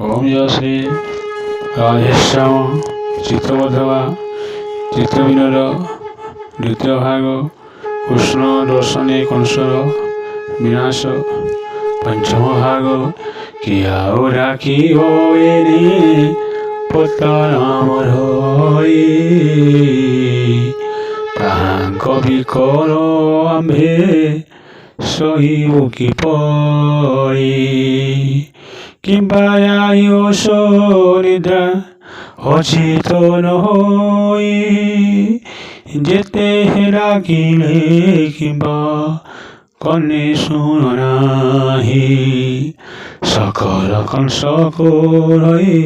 ओम जय श्री राधेश्याम चित्तबोधवा चित्तविनोद द्वितीय भाग कृष्ण दर्शने कंसर विनाश पंचम भाग किया राखी होने पताराम धरी ताहांक विकर आम्भे सहिबु किपरि किंबा आयुष निद्रा अचेतन होई जेते डाकिले किंबा कने शुण नाही सकल कंस कोरई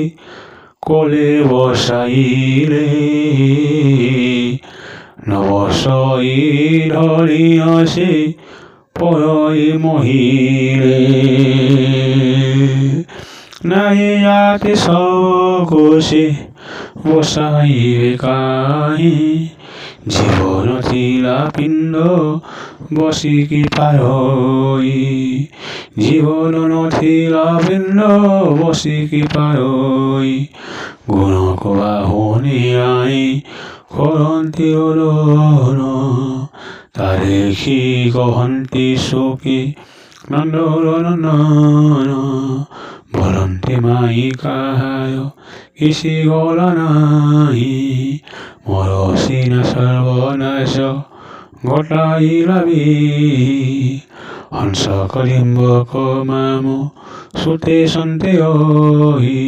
कोले बसाइले नवसई धरि आसे परई महिले নাই याति সকোষে বসাইবে কাহি জীবন থিলা পিণ্ড বসি কি পারই জীবন নথিলা পিণ্ড বসি কি পারই গুণক বাহনে আই করন্তি ওলন তা দেখি কহন্তি শোকে নন্দন বলন্তি মাই কাহায় কিসি গল নাহি মরসিনা সর্বনাশ ঘটাইলাবি হংস কলিম্বক মামু সুতে সন্তে ওহি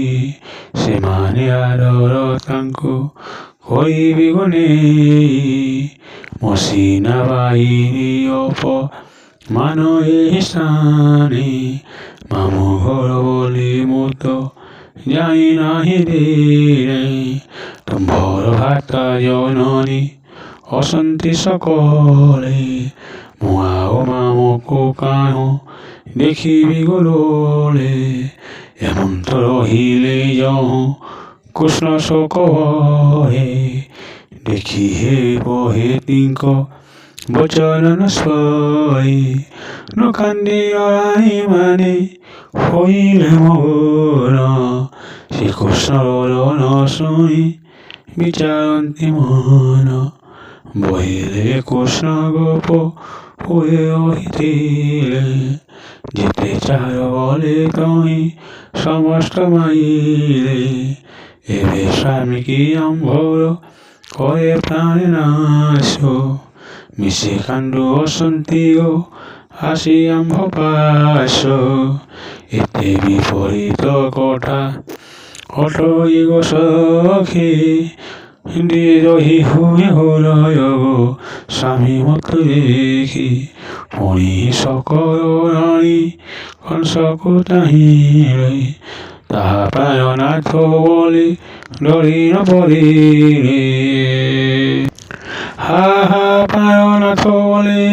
সেমানে আদর তাঙ্কু করিবি গনে মসিনা বাহিনী অপ মান এই স্থানে মামু ঘর বলি মতো যাই নাহি রে তুম্ভর ভাতা জননী অসন্তি সকলে মুয়া ও মামুকু কাহু দেখিবি গললে এমন্ত রহিলে যহু কৃষ্ণ শোক হে দেখি হে বহে তিঙ্ক বচন নস্পই নকান্দি আই মানে হইলে মন শ্রীকৃষ্ণর নশুনি বিচারন্তি মন বহিলে কৃষ্ণ গোপ হয়ে অহিতিলে যেতে চার বলে তুমি সমস্ত মাইলে এবে স্বামী কি আম্ভর করে প্রাণে নাশ মিশে কাণ্ডু অসন্তি ও হাসি আম্ভ পাশ এতে বিপরীত কথা অটই গো সখী দিয়ে রহি হুয়ে হলয় গো স্বামী মত দেখি পুনি সকল রানী কংসকু চাহিলে তাহা প্রায়নাথ বলে ডরি ন পড়িলে হা হা প্রায়নাথ বলে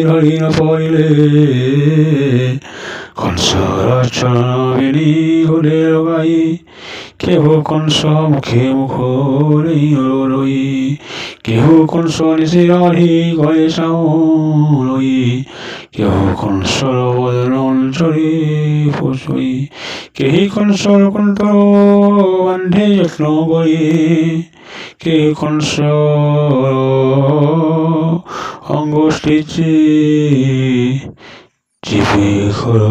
ধরি ন পড়িলে কংসর চরণবিনি হলে লগাই কেহ কংস মুখে মুখ রই কেহ কংস নিশে রাধি গয়ে সাউরই কেহ কংসর বদন চরে ফুসই কেহি কংসর কণ্ঠর বান্ধে যত্ন করে কে কংস অঙ্গষ্ঠী চিপে খর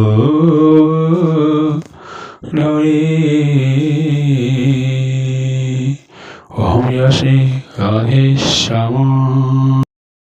ধরে ওম জয় শ্রী রাধেশ্যাম।